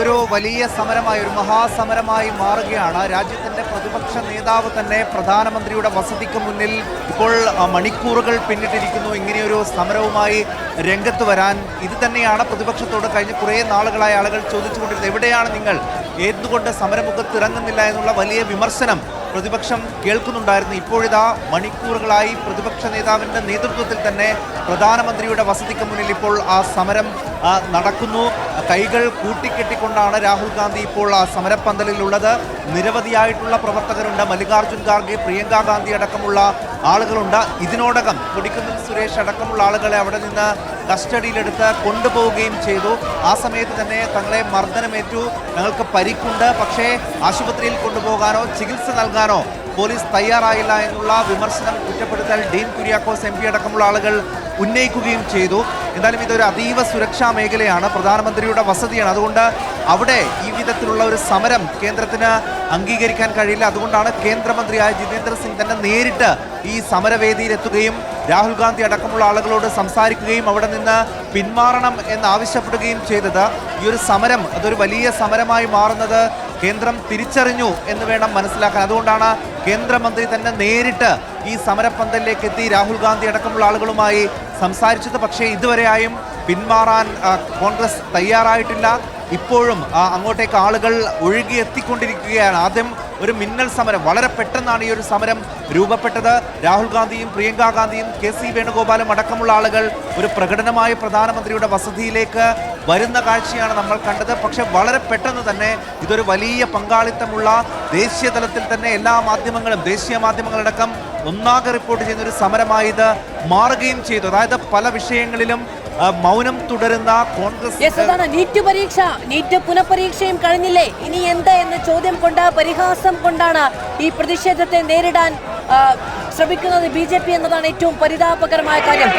ഇതൊരു വലിയ സമരമായി, ഒരു മഹാസമരമായി മാറുകയാണ്. രാജ്യത്തിൻ്റെ പ്രതിപക്ഷ നേതാവ് തന്നെ പ്രധാനമന്ത്രിയുടെ വസതിക്ക് മുന്നിൽ ഇപ്പോൾ മണിക്കൂറുകൾ പിന്നിട്ടിരിക്കുന്നു ഇങ്ങനെയൊരു സമരവുമായി രംഗത്ത് വരാൻ. ഇത് തന്നെയാണ് പ്രതിപക്ഷത്തോട് കഴിഞ്ഞ കുറേ നാളുകളായ ആളുകൾ ചോദിച്ചുകൊണ്ടിരുന്നത്. എവിടെയാണ് നിങ്ങൾ, എന്തുകൊണ്ട് സമരമുഖത്ത് ഇറങ്ങുന്നില്ല എന്നുള്ള വലിയ വിമർശനം പ്രതിപക്ഷം കേൾക്കുന്നുണ്ടായിരുന്നു. ഇപ്പോഴിതാ മണിക്കൂറുകളായി പ്രതിപക്ഷ നേതാവിൻ്റെ നേതൃത്വത്തിൽ തന്നെ പ്രധാനമന്ത്രിയുടെ വസതിക്ക് മുന്നിൽ ഇപ്പോൾ ആ സമരം നടക്കുന്നു. കൈകൾ കൂട്ടിക്കെട്ടിക്കൊണ്ടാണ് രാഹുൽ ഗാന്ധി ഇപ്പോൾ ആ സമരപ്പന്തലിലുള്ളത്. നിരവധിയായിട്ടുള്ള പ്രവർത്തകരുണ്ട്. മല്ലികാർജ്ജുൻ ഖാർഗെ, പ്രിയങ്ക ഗാന്ധി അടക്കമുള്ള ആളുകളുണ്ട്. ഇതിനോടകം കൊടിക്കുന്നിൽ സുരേഷ് അടക്കമുള്ള ആളുകളെ അവിടെ നിന്ന് കസ്റ്റഡിയിലെടുത്ത് കൊണ്ടുപോവുകയും ചെയ്തു. ആ സമയത്ത് തന്നെ തങ്ങളെ മർദ്ദനമേറ്റു, ഞങ്ങൾക്ക് പരിക്കുണ്ട്, പക്ഷേ ആശുപത്രിയിൽ കൊണ്ടുപോകാനോ ചികിത്സ നൽകാനോ പോലീസ് തയ്യാറായില്ല എന്നുള്ള വിമർശനം, കുറ്റപ്പെടുത്തൽ ഡീൻ കുര്യാക്കോസ് MP അടക്കമുള്ള ആളുകൾ ഉന്നയിക്കുകയും ചെയ്തു. എന്തായാലും ഇതൊരു അതീവ സുരക്ഷാ മേഖലയാണ്, പ്രധാനമന്ത്രിയുടെ വസതിയാണ്. അതുകൊണ്ട് അവിടെ ഈ വിധത്തിലുള്ള ഒരു സമരം കേന്ദ്രത്തിന് അംഗീകരിക്കാൻ കഴിയില്ല. അതുകൊണ്ടാണ് കേന്ദ്രമന്ത്രിയായ ജിതേന്ദ്ര സിംഗ് തന്നെ നേരിട്ട് ഈ സമരവേദിയിലെത്തുകയും രാഹുൽ ഗാന്ധി അടക്കമുള്ള ആളുകളോട് സംസാരിക്കുകയും അവിടെ നിന്ന് പിന്മാറണം എന്നാവശ്യപ്പെടുകയും ചെയ്തത്. ഈ ഒരു സമരം അതൊരു വലിയ സമരമായി മാറുന്നത് കേന്ദ്രം തിരിച്ചറിഞ്ഞു എന്ന് വേണം മനസ്സിലാക്കാൻ. അതുകൊണ്ടാണ് കേന്ദ്രമന്ത്രി തന്നെ നേരിട്ട് ഈ സമരപ്പന്തലിലേക്ക് എത്തി രാഹുൽ ഗാന്ധി അടക്കമുള്ള ആളുകളുമായി സംസാരിച്ചത്. പക്ഷേ ഇതുവരെയായും പിന്മാറാൻ കോൺഗ്രസ് തയ്യാറായിട്ടില്ല. ഇപ്പോഴും അങ്ങോട്ടേക്ക് ആളുകൾ ഒഴുകിയെത്തിക്കൊണ്ടിരിക്കുകയാണ്. ആദ്യം ഒരു മിന്നൽ സമരം, വളരെ പെട്ടെന്നാണ് ഈ ഒരു സമരം രൂപപ്പെട്ടത്. രാഹുൽ ഗാന്ധിയും പ്രിയങ്ക ഗാന്ധിയും KC വേണുഗോപാലും അടക്കമുള്ള ആളുകൾ ഒരു പ്രകടനമായി പ്രധാനമന്ത്രിയുടെ വസതിയിലേക്ക് വരുന്ന കാഴ്ചയാണ് നമ്മൾ കണ്ടത്. പക്ഷെ വളരെ പെട്ടെന്ന് തന്നെ ഇതൊരു വലിയ പങ്കാളിത്തമുള്ള ദേശീയ തലത്തിൽ തന്നെ എല്ലാ മാധ്യമങ്ങളും, ദേശീയ മാധ്യമങ്ങളടക്കം ഒന്നാകെ റിപ്പോർട്ട് ചെയ്യുന്ന ഒരു സമരമായി ഇത് മാറുകയും ചെയ്തു. അതായത് പല വിഷയങ്ങളിലും മൗനം തുടരുന്ന കോൺഗ്രസ്. നീറ്റ് പുനഃപരീക്ഷയും കഴിഞ്ഞില്ലേ, ഇനി എന്ത് എന്ന ചോദ്യം കൊണ്ട്, പരിഹാസം കൊണ്ടാണ് ഈ പ്രതിഷേധത്തെ നേരിടാൻ ശ്രമിക്കുന്നത് BJP എന്നതാണ് ഏറ്റവും പരിതാപകരമായ കാര്യം.